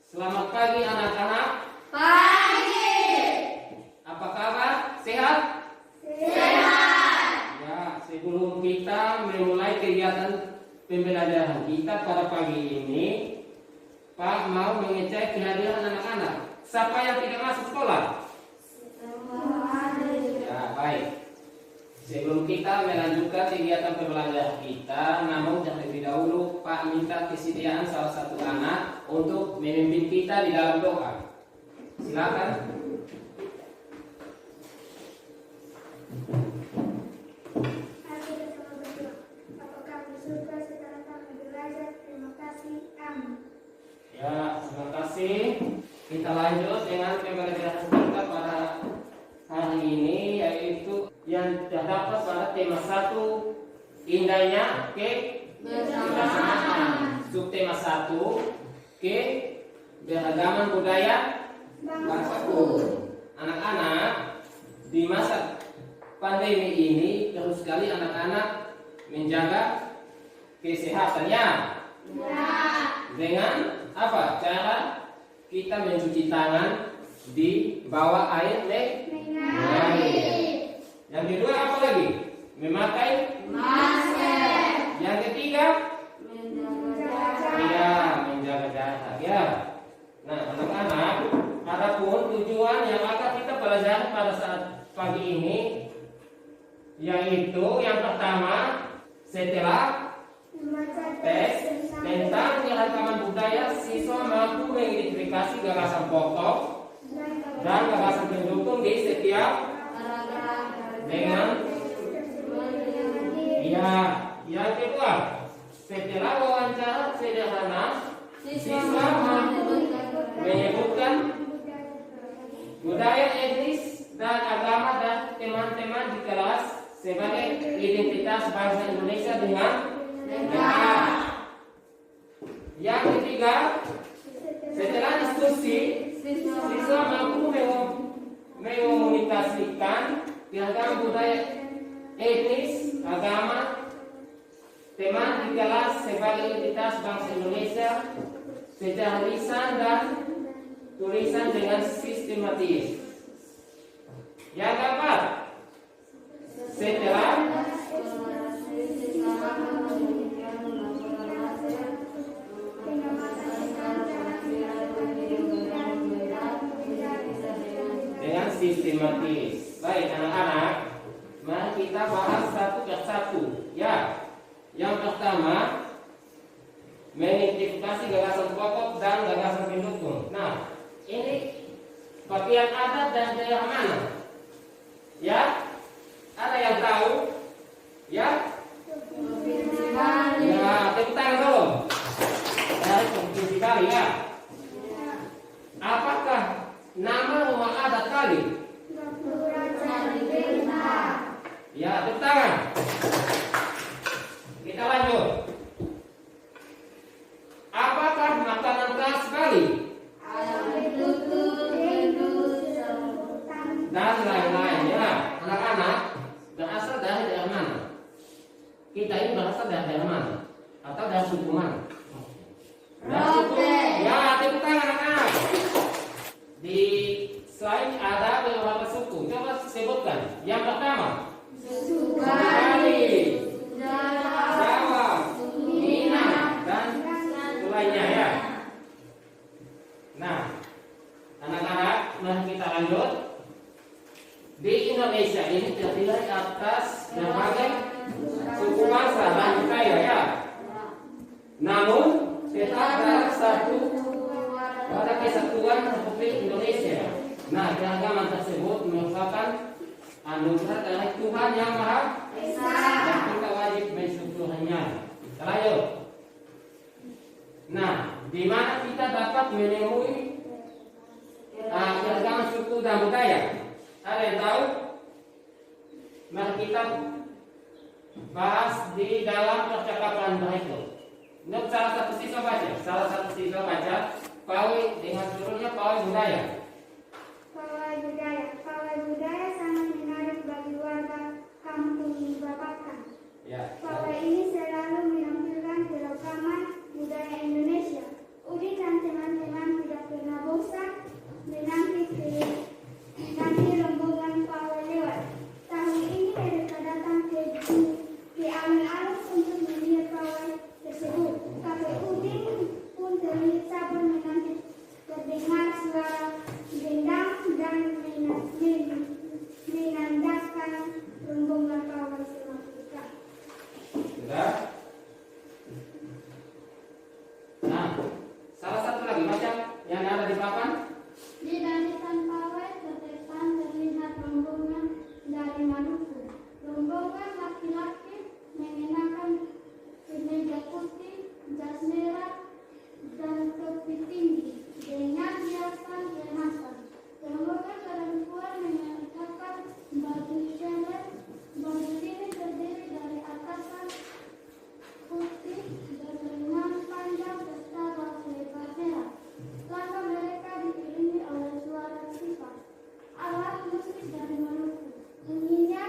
Selamat pagi anak-anak. Pagi. Apa kabar? Sehat? Sehat. Ya, sebelum kita memulai kegiatan pembelajaran kita pada pagi ini, Pak mau mengecek kehadiran anak-anak. Siapa yang tidak masuk sekolah? Ya, baik. Sebelum kita melanjutkan kegiatan pembelajaran kita, namun terlebih dahulu Pak minta kesediaan salah satu anak untuk memimpin kita di dalam doa. Silakan. Mari bersama berdoa. Apakah di surga sekarang kami belajar? Terima kasih. Amin. Ya, terima kasih. Kita lanjut dengan pembelajaran kita pada hari ini, yaitu yang terdapat pada tema 1, indahnya kebersamaan. Subtema 1, keberagaman budaya bangsaku. Anak-anak, di masa pandemi ini terus sekali anak-anak menjaga kesehatannya. Dengan apa? Cara kita mencuci tangan di bawah air mengalir. Yang kedua apa lagi? Memakai Masker. Yang ketiga, menjaga jarak. Ya. Nah, anak-anak, adapun tujuan yang akan kita pelajari pada saat pagi ini, yaitu yang pertama, setelah tes tentang keragaman budaya, siswa mampu mengidentifikasi gagasan pokok dan gagasan pendukung di setiap dengan yang kedua, setelah wawancara sederhana, siswa mampu menyebutkan budaya etnis dan agama dan teman-teman di kelas sebagai identitas bangsa Indonesia dengan negara. Yang ketiga, setelah diskusi, siswa mampu mengomunikasikan keragaman budaya etnis, agama, teman di kelas sebagai identitas bangsa Indonesia secara lisan dan tulisan dengan sistematis. Yang keempat, setelah dengan sistematis. Baik anak-anak, mari kita bahas satu persatu. Ya, yang pertama, mengidentifikasi gagasan pokok dan gagasan pendukung. Nah, ini pakaian adat dan daerah mana? Ya, ada yang tahu? Ya, tepuk tangan dulu. Dari Provinsi Bali ya. Apakah nama rumah adat Bali? Ya, tepuk tangan. Kita lanjut. Apakah makanan khas Bali? Dan lain-lain ya. Anak-anak berasal dari daerah mana? Kita ini berasal dari daerah mana? Atau dari suku mana? Dari suku. Ya, tepuk tangan anak-anak. Di slide ada beberapa suku. Coba sebutkan. Yang pertama, suku Bali, Jawa, Minang, dan lainnya ya. Nah, anak-anak, mari kita lanjut. Di Indonesia ini terdiri atas berbagai suku bangsa dan budaya ya. Namun tetap ada satu pada kesatuan Republik Indonesia. Nah, keragaman tersebut merupakan anugerah dari Tuhan yang Maha Esa dan kita wajib mensyukurinya. Kita lanjut. Nah, di mana kita dapat menemui keragaman suku dan budaya? Ada yang tahu? Mari kita bahas di dalam percakapan berikut. Untuk salah satu siswa baca. Pawai dengan judulnya Pawai Budaya. Pawai budaya sangat menarik bagi warga kampung Babakan. Ya. Pawai ini selalu menampilkan keragaman budaya Indonesia. Udi dan teman-teman tidak ada di papan? Di barisan pawai terdepan terlihat rombongan dari Maluku. Rombongan laki-laki mengenakan kemeja putih, jas merah, dan topi tinggi dengan hiasan kemasan. Rombongan perempuan mengenakan baju celek. Baju ini terdiri dari atasan putih dan lengan panjang serta rok lebar merah. Langkah mereka diiringi oleh suara sifat, alat musik dari Maluku. Bunyinya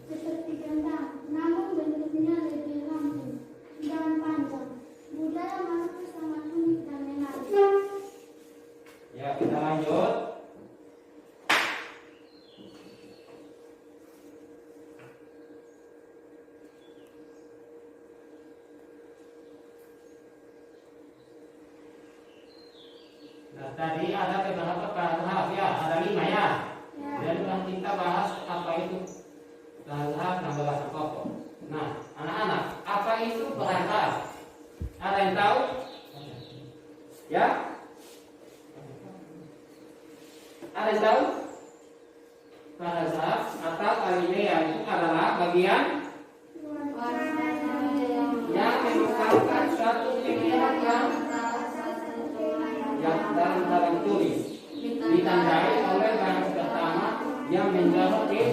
seperti gendang, namun bentuknya lebih ramping dan panjang. Budaya Maluku sangat unik dan menarik. Ya, kita lanjut. Nah, tadi ada beberapa paragraf ya, ada 5 ya. Dan kita bahas apa itu paragraf dan bahasa pokok. Nah, anak-anak, apa itu paragraf? Ada yang tahu? Ya? Ada yang tahu? Paragraf atau alinea itu adalah bagian yang mengungkapkan suatu kegiatan yang dalam tulis ditandai oleh baris pertama yang menjawab di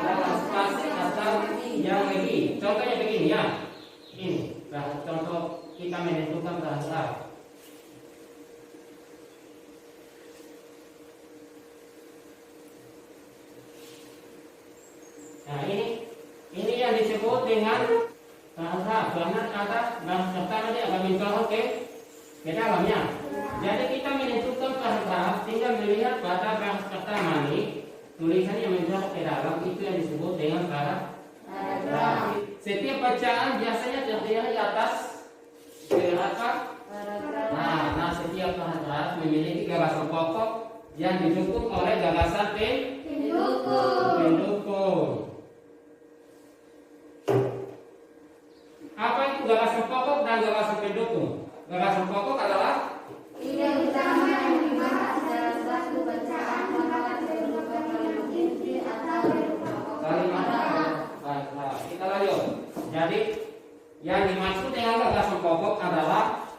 dalam spasi atau yang lebih. Contohnya begini ya. Ini contoh kita menentukan bahasa. Nah, ini yang disebut dengan bahasa. Karena ada baris pertama dia akan menjawab ke dalamnya. Jadi kita menentukan paragraf tinggal melihat pada baris pertama nih tulisan yang menjawab ke dalam itu yang disebut dengan paragraf. Setiap bacaan biasanya terdiri atas beberapa paragraf. Nah, setiap paragraf memiliki gagasan pokok yang didukung oleh gagasan pendukung. Apa itu gagasan pokok dan gagasan pendukung? Gagasan pokok adalah ide utama yang dibahas dalam suatu bacaan dapat berupa kalimat inti atau kalimat. Baiklah, kita lanjut. Jadi yang dimaksud dengan gagasan pokok adalah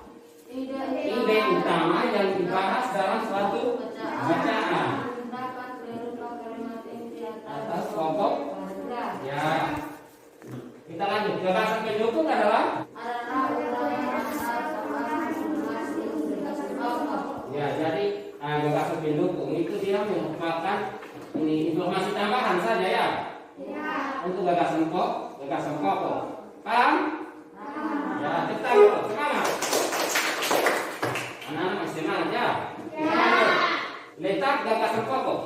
ide utama yang dibahas dalam suatu bacaan dapat berupa kalimat inti atas pokok. Ya, kita lanjut. Gagasan pendukung adalah ya, jadi gagasan pendukung itu dia merupakan ini informasi tambahan saja ya. Untuk gagasan pokok. Paham? Ya, kita semangat. Anak-anak masih semangat ya. Kita lanjut. Letak gagasan pokok.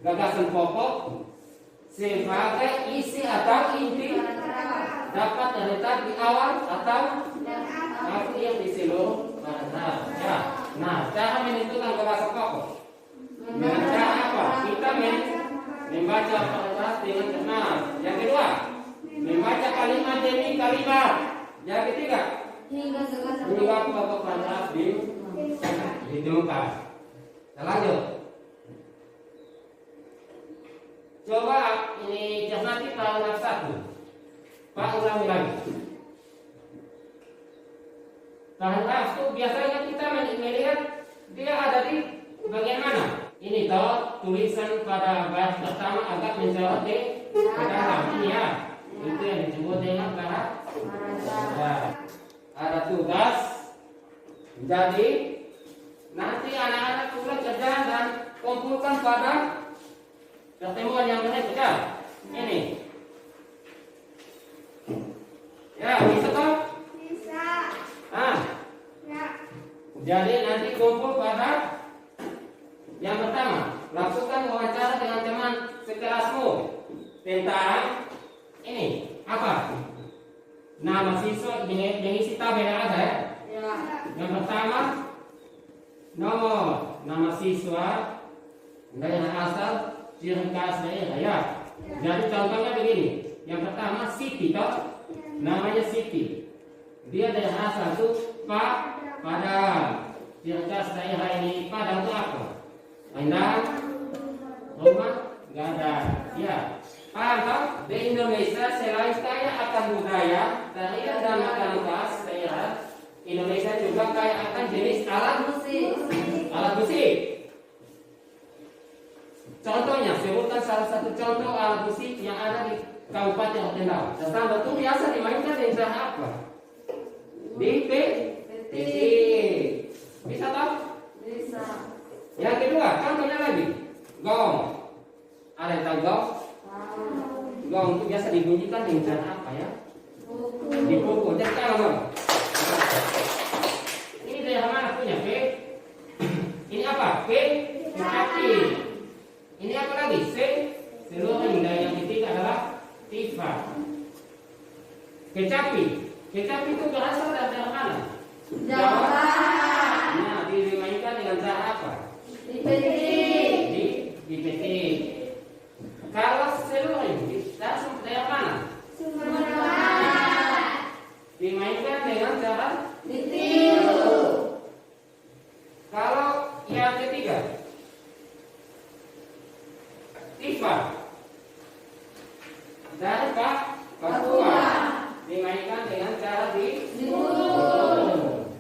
Gagasan pokok sebagai isi atau inti dapat terletak di awal atau akhir di seluruh paragraf. Ya. Nah, cara menentukan gagasan pokok dengan cara apa? Kita membaca paragraf dengan cermat. Yang kedua, membaca kalimat demi kalimat. Yang ketiga, hingga pokok paragraf ditemukan. Kita lanjut. Coba ini cermati paragraf 1. Pak ulangi lagi. Paragraf itu biasanya kita melihat dia ada di bagian mana? Ini toh tulisan pada baris pertama agak menjauh ke dalam ini ya. Itu yang disebut dengan paragraf. Ya. Ada tugas. Jadi nanti anak-anak tulis kerjaan dan kumpulkan pada pertemuan yang berikutnya. Ini. Ya, bisa toh? Bisa. Ya. Jadi nanti kumpul pada yang pertama, lakukan wawancara dengan teman sekelasmu tentang ini apa? Nama siswa mengisi tabel yang ada ya. Yang pertama, nomor nama siswa, daerah asal, ciri khas daerah ya. Jadi contohnya begini. Yang pertama Siti toh, namanya Siti. Dia daerah asal tuh Padang. Ciri atas daerah ini Padang itu apa? Padang, rumah gadang. Ya, paham toh? Di Indonesia selain kaya akan budaya, tarian dan makanan khas daerah, Indonesia juga kaya akan jenis alat musik. Alat musik. Contohnya, sebutkan salah satu contoh alat musik yang ada di Kabupaten Rotendao. Sesama itu biasa dimainkan dengan cara apa? Di titik. Bisa toh? Bisa. Yang kedua, contohnya lagi, gong. Ada yang tahu gong? Gong itu biasa dibunyikan dengan cara apa ya? Dipukul. Jadi kalau ini daerah mana punya? P. Ini apa? P. Kecapi. Ini apa lagi? C. Seluruh yang ketiga adalah tifa. Kecapi. Kecapi itu berasal dari daerah mana? Jawa. Nah, dimainkan dengan cara apa? Dipetik. Di petik. Kalau seluruh daerah mana? Sumatera. Dimainkan dengan cara Ditiup. kalau yang ketiga tifa dari Papua dimainkan dengan cara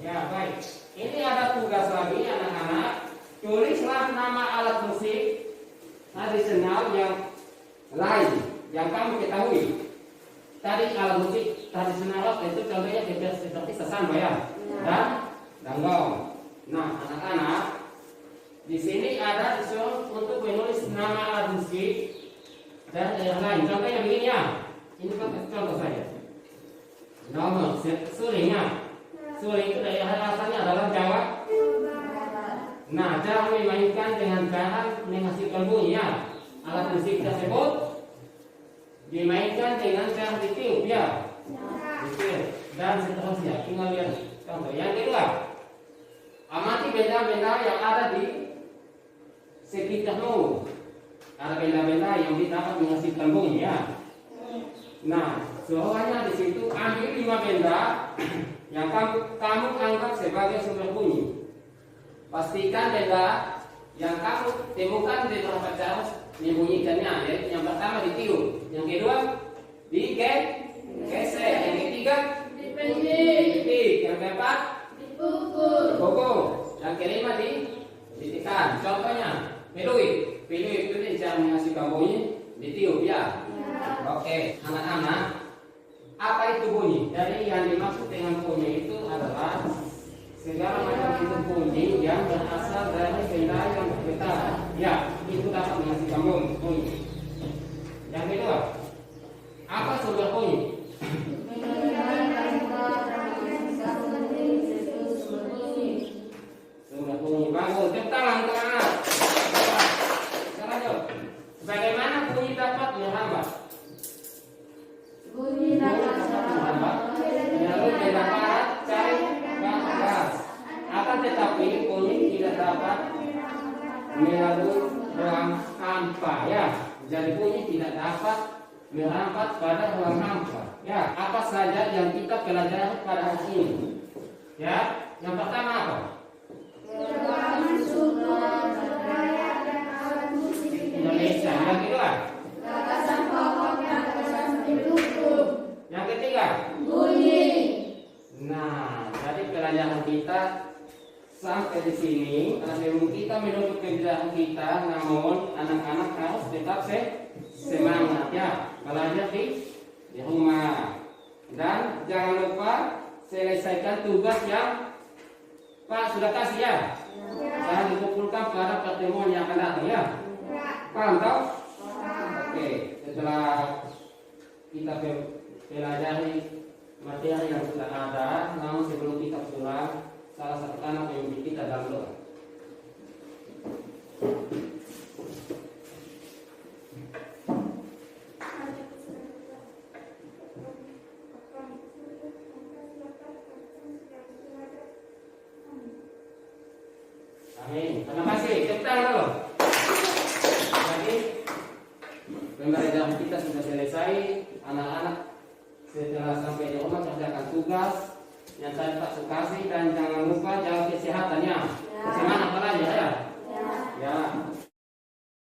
ya baik. Ini ada tugas lagi anak-anak, tulislah nama alat musik tradisional yang lain yang kamu ketahui. Tadi alat musik tradisional itu contohnya seperti sesan bayam dan gong. Nah, anak-anak, di sini ada disuruh untuk menulis nama alat musik dan yang lain. Contohnya begini ya. Ini contoh saja. Nomor sulingnya. Suling itu dari asalnya adalah Jawa. Nah, cara memainkan dengan cara menghasilkan bunyi ya. Alat musik tersebut dimainkan dengan cara ditiup ya. Ditiup dan seterusnya. Tinggal lihat contoh. Yang kedua, amati benda-benda yang ada di sekitarmu. Ada benda-benda yang dapat menghasilkan bunyi ya. Nah, semuanya di situ ambil 5 benda yang kamu anggap sebagai sumber bunyi. Pastikan benda yang kamu temukan di tempat cara membunyikannya. Yaitu yang pertama ditiup, yang kedua digesek, yang ketiga dipetik, yang keempat dipukul, yang kelima ditekan. Contohnya peluit itu cara menghasilkan bunyi ditiup ya. Oke, anak-anak, apa itu bunyi? Jadi yang dimaksud dengan bunyi itu adalah segala macam bentuk bunyi yang berasal dari benda yang bergetar. Ya, itu dapat menghasilkan bunyi. Yang kedua, apa sumber bunyi? Sumber bunyi. Bagus, tepuk tangan untuk anak. Sekarang jawab. Bagaimana bunyi dapat merambat? Bunyi dapat merambat. Lalu tidak dapat cari gas. Akan tetapi bunyi tidak dapat melalui ruang hampa ya. Jadi bunyi tidak dapat merambat pada ruang hampa. Ya, apa saja yang kita pelajari pada hari ini? Ya, yang pertama apa? Rekaman sumber budaya dan alat musik Indonesia. Yang kedua? Gagasan pokok dan gagasan pendukung. Yang ketiga? Bunyi. Nah, jadi pelajaran kita sampai di sini. Sebelum kita menutup pelajaran kita, namun anak-anak harus tetap semangat ya, belajar di rumah. Dan jangan lupa selesaikan tugas yang Pak sudah kasih ya. Jangan dikumpulkan pada pertemuan yang akan datang ya. Paham tau? Oke, setelah kita pelajari materi yang sudah ada, namun sebelum kita pulang, salah satu anak yang kita dalam doa. Amin. Terima kasih. Tepuk tangan dulu. Jadi pembelajaran kita sudah selesai. Anak-anak setelah sampai di rumah kerjakan tugas yang tadi Pak kasih dan jangan lupa jaga kesehatannya. Ya. Pasangan apa aja ya? Ya. Ya.